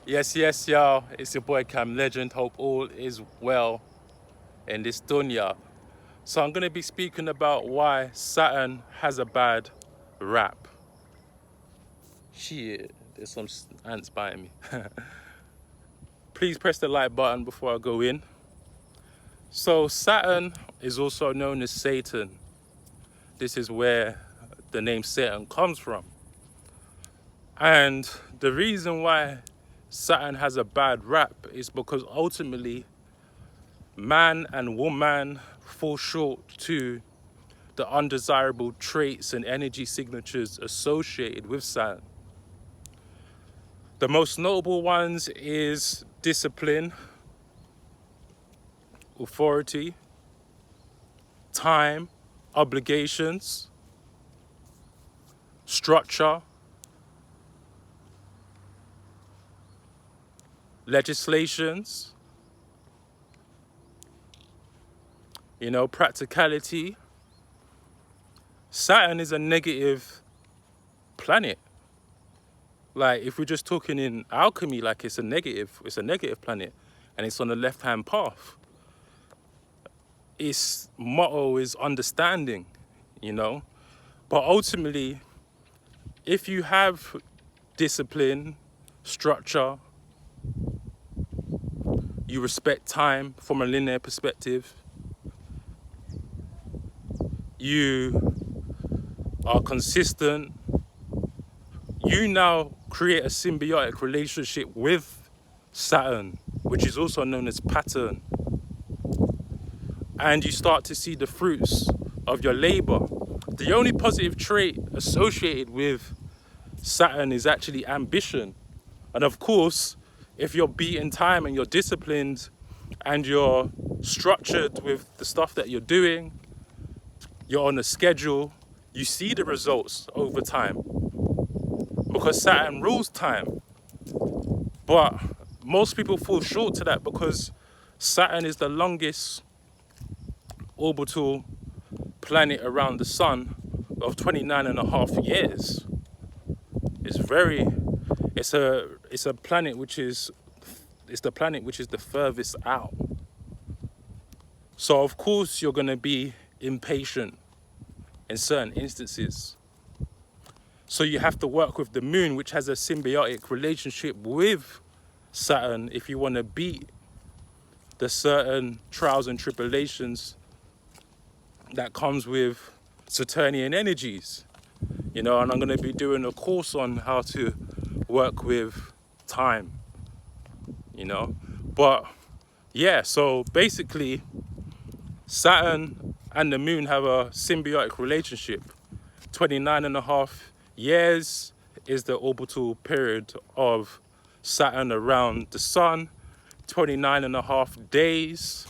Yes, y'all. It's your boy Cam Legend. Hope all is well in this dunya. So I'm going to be speaking about why Saturn has a bad rap. Shit, there's some ants biting me. Please press the like button before I go in. So Saturn is also known as Satan. This is where the name Satan comes from. And the reason why Saturn has a bad rap is because ultimately man and woman fall short to the undesirable traits and energy signatures associated with Saturn. The most notable ones is discipline, authority, time, obligations, structure, legislations, practicality. Saturn is a negative planet. Like if we're just talking in alchemy, like it's a negative planet and it's on the left-hand path. Its motto is understanding, But ultimately, if you have discipline, structure, you respect time from a linear perspective, you are consistent, you now create a symbiotic relationship with Saturn, which is also known as pattern. And you start to see the fruits of your labor. The only positive trait associated with Saturn is actually ambition. And of course, if you're beating time and you're disciplined and you're structured with the stuff that you're doing, you're on a schedule, you see the results over time because Saturn rules time. But most people fall short to that because Saturn is the longest orbital planet around the sun of 29.5 years. It's a planet which is the furthest out. So of course you're going to be impatient in certain instances. So you have to work with the moon, which has a symbiotic relationship with Saturn, if you want to beat the certain trials and tribulations that comes with Saturnian energies. And I'm going to be doing a course on how to work with time, But yeah, so basically Saturn and the moon have a symbiotic relationship. 29.5 years is the orbital period of Saturn around the sun. 29.5 days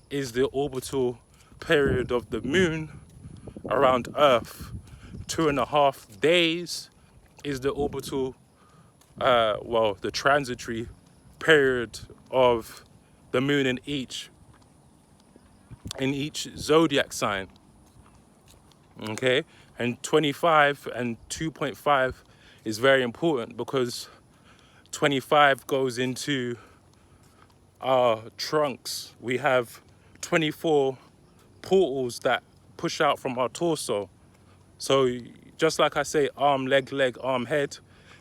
is the orbital period of the moon around Earth. 2.5 days is the orbital, the transitory period of the moon in each zodiac sign. Okay, and 25 and 2.5 is very important because 25 goes into our trunks. We have 24 portals that push out from our torso. So just like I say, arm, leg, arm, head,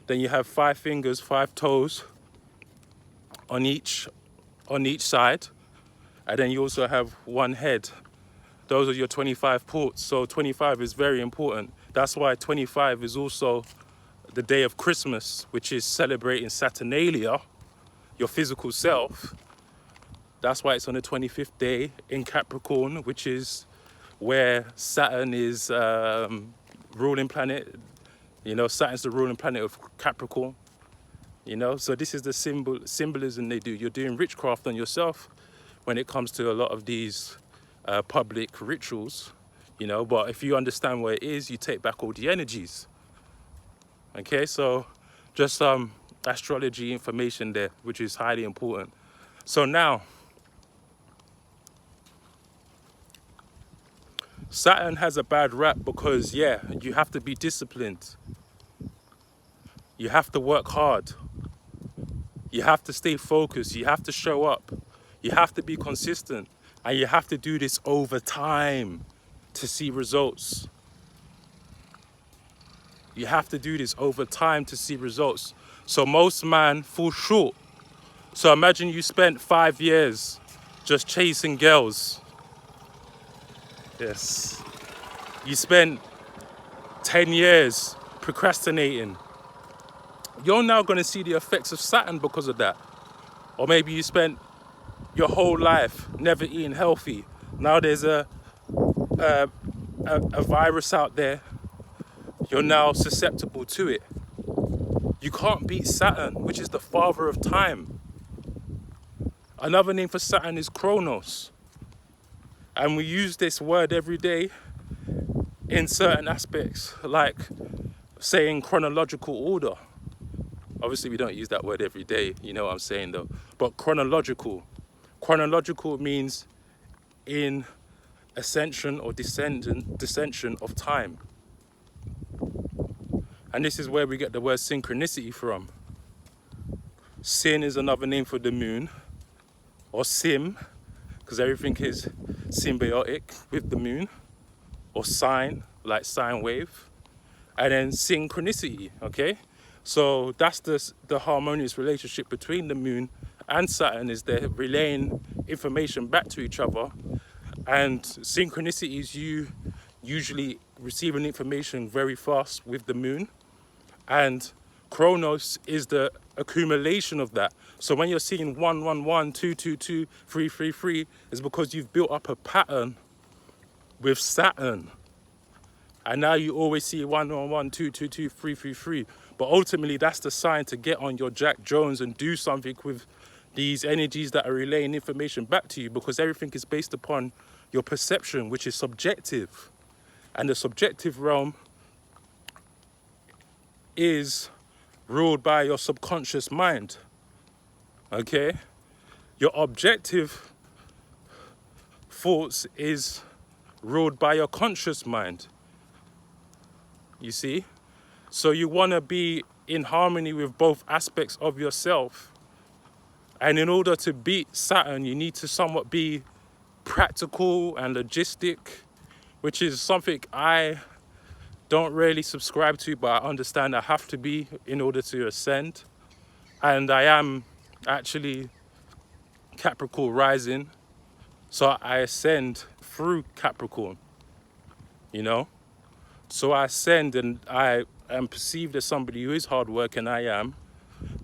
then you have 5 fingers, 5 toes on each side, and then you also have 1 head. Those are your 25 ports. So 25 is very important. That's why 25 is also the day of Christmas, which is celebrating Saturnalia, your physical self. That's why it's on the 25th day in Capricorn, which is where Saturn is ruling planet. Saturn's the ruling planet of Capricorn. So this is the symbolism they do. You're doing witchcraft on yourself when it comes to a lot of these public rituals, but if you understand what it is, you take back all the energies. Okay, so just some astrology information there, which is highly important. So now, Saturn has a bad rap because, you have to be disciplined. You have to work hard. You have to stay focused. You have to show up. You have to be consistent. And you have to do this over time to see results. You have to do this over time to see results. So most man fall short. So imagine you spent 5 years just chasing girls. Yes. You spent 10 years procrastinating. You're now going to see the effects of Saturn because of that. Or maybe you spent your whole life never eating healthy. Now there's a virus out there. You're now susceptible to it. You can't beat Saturn, which is the father of time. Another name for Saturn is Chronos. And we use this word every day in certain aspects, like saying chronological order. Obviously, we don't use that word every day, you know what I'm saying though. But chronological. Chronological means in ascension or descension of time. And this is where we get the word synchronicity from. Sin is another name for the moon, or sim, because everything is symbiotic with the moon, or sine, like sine wave, and then synchronicity, okay? So that's the harmonious relationship between the moon and Saturn, is they're relaying information back to each other. And synchronicity is you usually receiving information very fast with the moon. And Chronos is the accumulation of that. So when you're seeing 1, 1, 1, 2, 2, 2, 3, 3, 3, it's because you've built up a pattern with Saturn. And now you always see 1, 1, 1, 2, 2, 2, 3, 3, 3. But ultimately, that's the sign to get on your Jack Jones and do something with these energies that are relaying information back to you, because everything is based upon your perception, which is subjective. And the subjective realm is ruled by your subconscious mind, okay? Your objective thoughts is ruled by your conscious mind, you see? So you want to be in harmony with both aspects of yourself. And in order to beat Saturn, you need to somewhat be practical and logistic, which is something I don't really subscribe to, but I understand I have to be in order to ascend. And I am actually Capricorn rising, so I ascend through Capricorn, you know? So I ascend and I am perceived as somebody who is hard working, I am,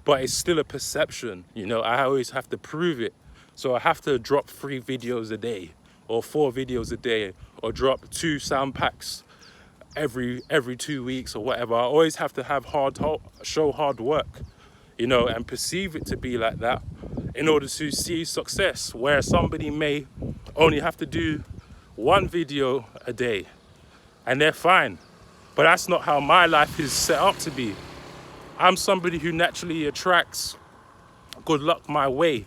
but it's still a perception, you know? I always have to prove it. So I have to drop 3 videos a day, or 4 videos a day, or drop 2 sound packs every 2 weeks or whatever. I always have to have show hard work, you know, and perceive it to be like that in order to see success, where somebody may only have to do 1 video a day and they're fine. But that's not how my life is set up to be. I'm somebody who naturally attracts good luck my way.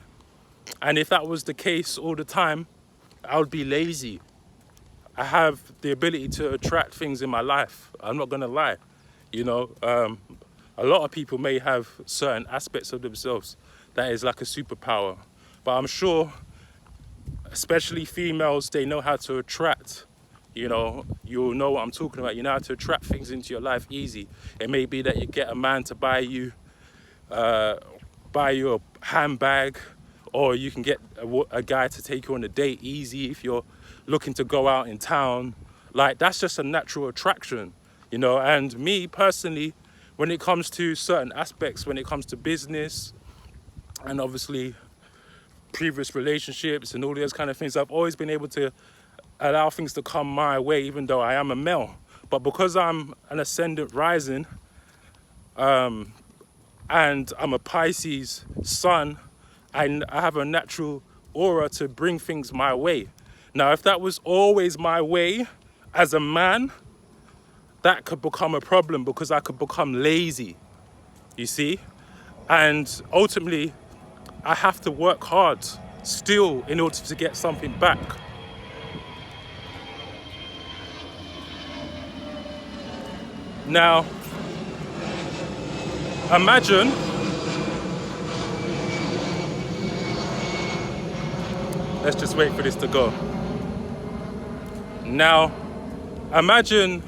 And if that was the case all the time, I would be lazy. I have the ability to attract things in my life. I'm not gonna lie. You know, a lot of people may have certain aspects of themselves that is like a superpower. But I'm sure, especially females, they know how to attract. You know, you'll know what I'm talking about. You know how to attract things into your life easy. It may be that you get a man to buy you a handbag, or you can get a guy to take you on a date easy if you're looking to go out in town. Like, that's just a natural attraction, you know. And me personally, when it comes to certain aspects, when it comes to business and obviously previous relationships and all those kind of things, I've always been able to allow things to come my way, even though I am a male. But because I'm an ascendant rising, and I'm a Pisces sun, I have a natural aura to bring things my way. Now, if that was always my way as a man, that could become a problem, because I could become lazy, you see? And ultimately, I have to work hard still in order to get something back. Now, imagine let's just wait for this to go. Now, imagine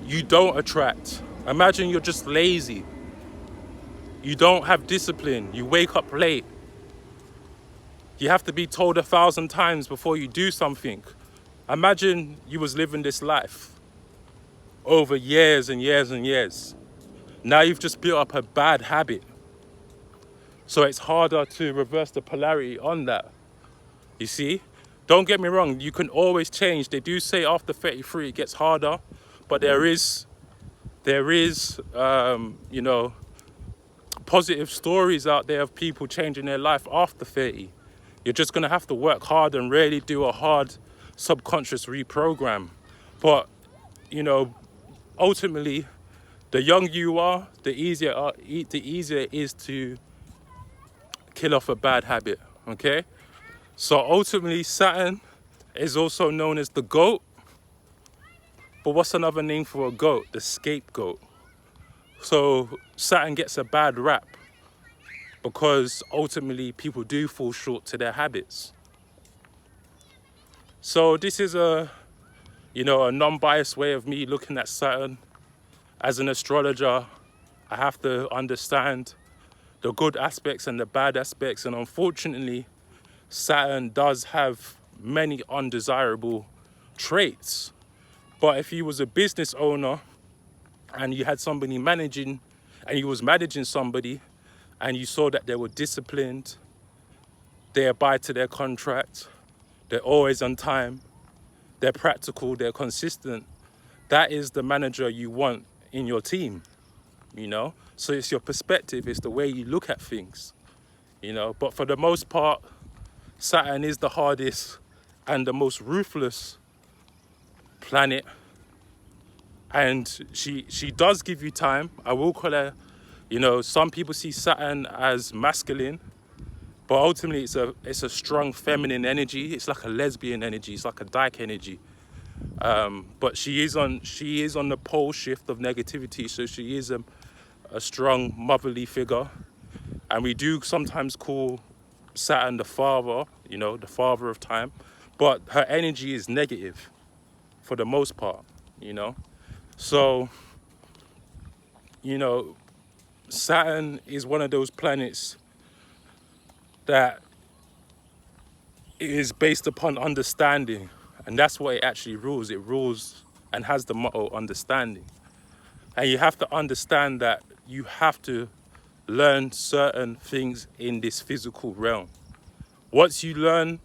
you don't attract. Imagine you're just lazy. You don't have discipline. You wake up late. You have to be told 1,000 times before you do something. Imagine you was living this life over years and years and years. Now you've just built up a bad habit. So it's harder to reverse the polarity on that. You see? Don't get me wrong, you can always change. They do say after 33 it gets harder, but there is, you know, positive stories out there of people changing their life after 30. You're just gonna have to work hard and really do a hard subconscious reprogram. But, you know, ultimately, the younger you are, the easier it is to kill off a bad habit, okay? So ultimately, Saturn is also known as the goat. But what's another name for a goat? The scapegoat. So Saturn gets a bad rap because ultimately people do fall short to their habits. So this is a non-biased way of me looking at Saturn. As an astrologer, I have to understand the good aspects and the bad aspects, and unfortunately, Saturn does have many undesirable traits. But if you was a business owner and you had somebody managing, and you was managing somebody, and you saw that they were disciplined, they abide to their contract, they're always on time, they're practical, they're consistent, that is the manager you want in your team, you know? So it's your perspective, it's the way you look at things, you know? But for the most part, Saturn is the hardest and the most ruthless planet. And she does give you time. I will call her, you know, some people see Saturn as masculine, but ultimately it's a strong feminine energy. It's like a lesbian energy. It's like a dyke energy. But she is on the pole shift of negativity. So she is a strong motherly figure. And we do sometimes call Saturn the father, you know, the father of time. But her energy is negative for the most part, you know. So, you know, Saturn is one of those planets that is based upon understanding. And that's what it actually rules. It rules and has the motto understanding. And you have to understand that you have to learn certain things in this physical realm. Once you learn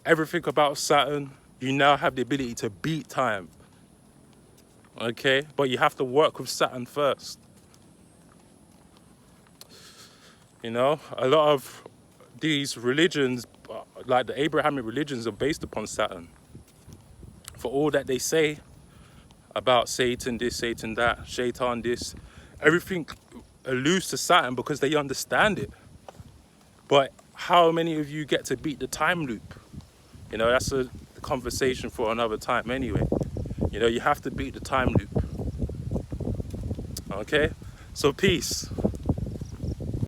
everything about Saturn, you now have the ability to beat time. Okay? But you have to work with Saturn first. You know, a lot of these religions, like the Abrahamic religions, are based upon Saturn. For all that they say about Satan this, Satan that, Shaitan this, everything alludes to Saturn because they understand it. But how many of you get to beat the time loop? You know, that's a conversation for another time anyway. You know, you have to beat the time loop. Okay? So peace.